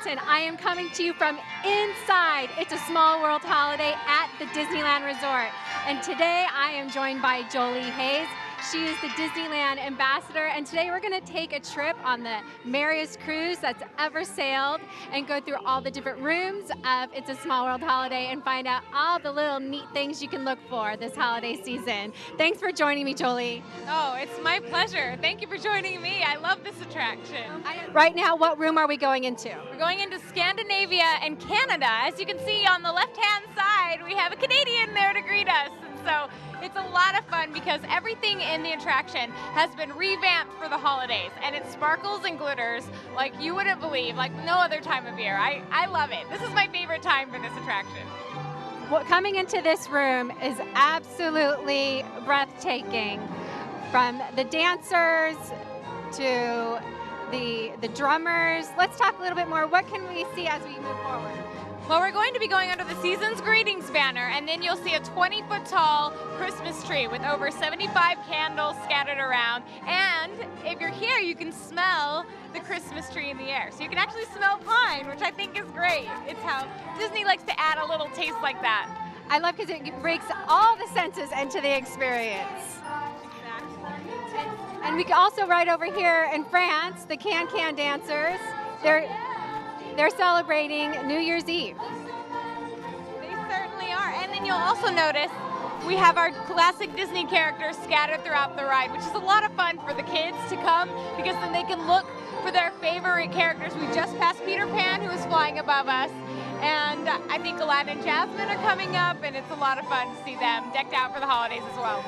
Hamilton. I am coming to you from inside It's a Small World holiday at the Disneyland Resort. And today I am joined by Jolie Hales. She is the Disneyland Ambassador, and today we're going to take a trip on the merriest cruise that's ever sailed and go through all the different rooms of It's a Small World holiday and find out all the little neat things you can look for this holiday season. Thanks for joining me, Jolie. Oh, it's my pleasure. Thank you for joining me. I love this attraction. Right now, what room are we going into? We're going into Scandinavia and Canada. As you can see on the left-hand side, we have a Canadian there to greet us. And so it's a lot of fun because everything in the attraction has been revamped for the holidays, and it sparkles and glitters like you wouldn't believe, like no other time of year. I love it. This is my favorite time for this attraction. Coming into this room is absolutely breathtaking. From the dancers to the drummers. Let's talk a little bit more. What can we see as we move forward? Well, we're going to be going under the Season's Greetings banner, and then you'll see a 20-foot tall Christmas tree with over 75 candles scattered around. And if you're here, you can smell the Christmas tree in the air. So you can actually smell pine, which I think is great. It's how Disney likes to add a little taste like that. I love because it breaks all the senses into the experience. Exactly. And we can also right over here in France, the Can-Can dancers. They're celebrating New Year's Eve. They certainly are. And then you'll also notice we have our classic Disney characters scattered throughout the ride, which is a lot of fun for the kids to come because then they can look for their favorite characters. We just passed Peter Pan, who is flying above us. And I think Aladdin and Jasmine are coming up, and it's a lot of fun to see them decked out for the holidays as well.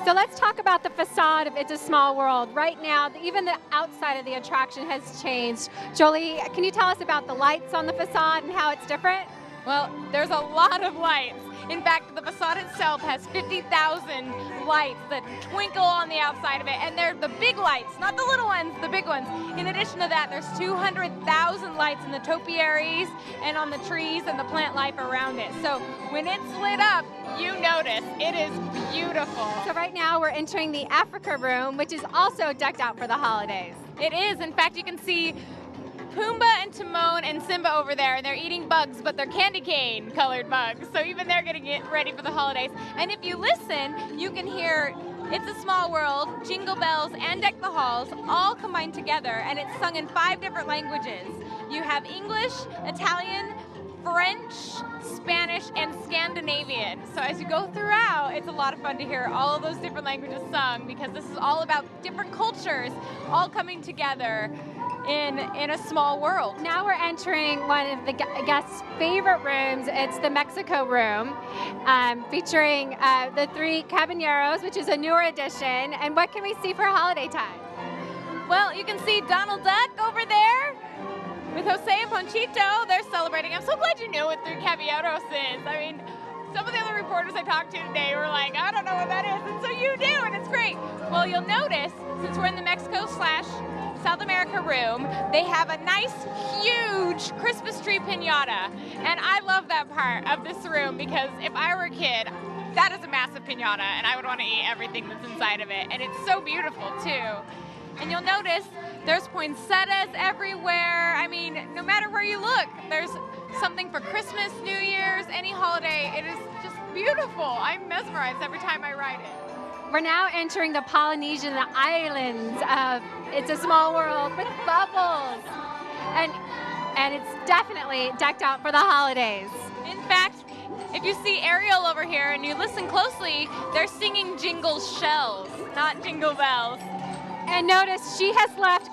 So let's talk about the facade of It's a Small World. Right now, even the outside of the attraction has changed. Jolie, can you tell us about the lights on the facade and how it's different? Well, there's a lot of lights. In fact, the facade itself has 50,000 lights that twinkle on the outside of it, and they're the big lights, not the little ones, the big ones. In addition to that, there's 200,000 lights in the topiaries and on the trees and the plant life around it. So when it's lit up, you notice. It is beautiful. So right now we're entering the Africa room, which is also decked out for the holidays. It is. In fact, you can see Pumbaa and Timon and Simba over there, and they're eating bugs, but they're candy cane colored bugs. So even they're getting it ready for the holidays. And if you listen, you can hear It's a Small World, Jingle Bells, and Deck the Halls all combined together, and it's sung in 5 different languages. You have English, Italian, French, Spanish, and Scandinavian. So as you go throughout, it's a lot of fun to hear all of those different languages sung because this is all about different cultures all coming together in a small world. Now we're entering one of the guests' favorite rooms. It's the Mexico room, featuring the 3 Caballeros, which is a newer addition. And what can we see for holiday time? Well, you can see Donald Duck over there with Jose and Ponchito. They're celebrating. I'm so glad you knew what 3 Caballeros is. I mean, some of the other reporters I talked to today were like, I don't know what that is, and so you do, and it's great. Well, you'll notice, since we're in the Mexico/South America room, they have a nice, huge Christmas tree piñata. And I love that part of this room because if I were a kid, that is a massive piñata, and I would want to eat everything that's inside of it. And it's so beautiful, too. And you'll notice there's poinsettias everywhere. I mean, no matter where you look, there's something for Christmas, New Year's, any holiday. It is just beautiful. I'm mesmerized every time I ride it. We're now entering the Polynesian islands of It's a Small World with bubbles. And it's definitely decked out for the holidays. In fact, if you see Ariel over here and you listen closely, they're singing jingle shells, not jingle bells. And notice she has left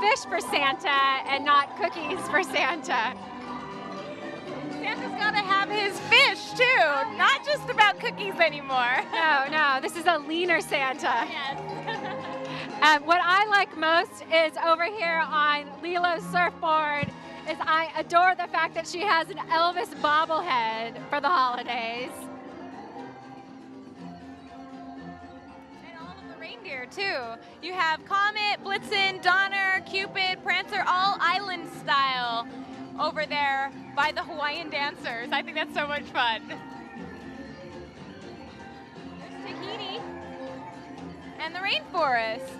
fish for Santa and not cookies for Santa. Santa's got to have his fish, too. Not just about cookies anymore. No, this is a leaner Santa. Yes. What I like most is over here on Lilo's surfboard is I adore the fact that she has an Elvis bobblehead for the holidays. Reindeer too. You have Comet, Blitzen, Donner, Cupid, Prancer, all island style over there by the Hawaiian dancers. I think that's so much fun. There's Tahiti and the rainforest.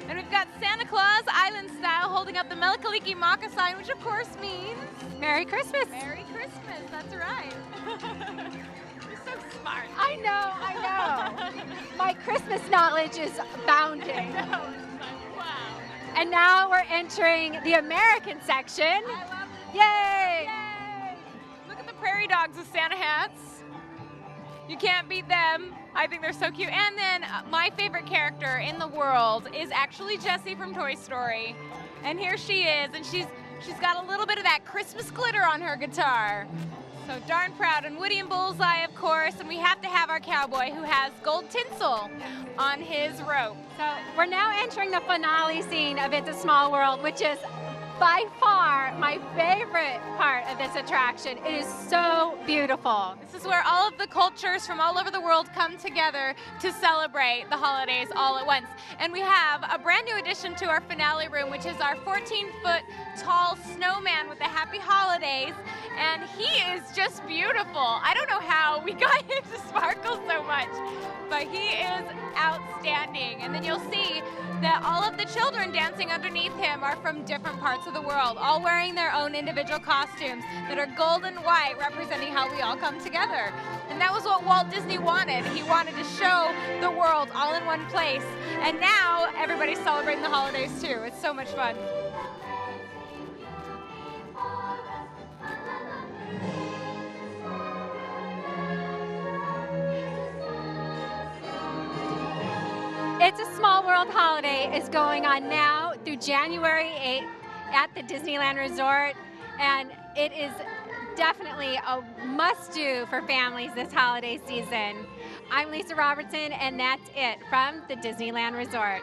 And we've got Santa Claus, island style, holding up the Melikaliki Maka sign, which of course means Merry Christmas. Merry Christmas. That's right. You're so smart. I know. My Christmas knowledge is abounding. I know, it's like, wow. And now we're entering the American section. I love this. Yay! Yay! Look at the prairie dogs with Santa hats. You can't beat them. I think they're so cute. And then my favorite character in the world is actually Jessie from Toy Story. And here she is, and she's got a little bit of that Christmas glitter on her guitar. So darn proud. And Woody and Bullseye, of course, and we have to have our cowboy who has gold tinsel on his rope. So we're now entering the finale scene of It's a Small World, which is by far my favorite part of this attraction. It is so beautiful. This is where all of the cultures from all over the world come together to celebrate the holidays all at once. And we have a brand new addition to our finale room, which is our 14-foot tall snowman with the Happy Holidays. And he is just beautiful. I don't know how we got him to sparkle so much, but he is outstanding. And then you'll see that all of the children dancing underneath him are from different parts of the world, all wearing their own individual costumes that are gold and white, representing how we all come together. And that was what Walt Disney wanted. He wanted to show the world all in one place. And now everybody's celebrating the holidays too. It's so much fun. It's a Small World holiday is going on now through January 8th at the Disneyland Resort, and it is definitely a must-do for families this holiday season. I'm Lisa Robertson, and that's it from the Disneyland Resort.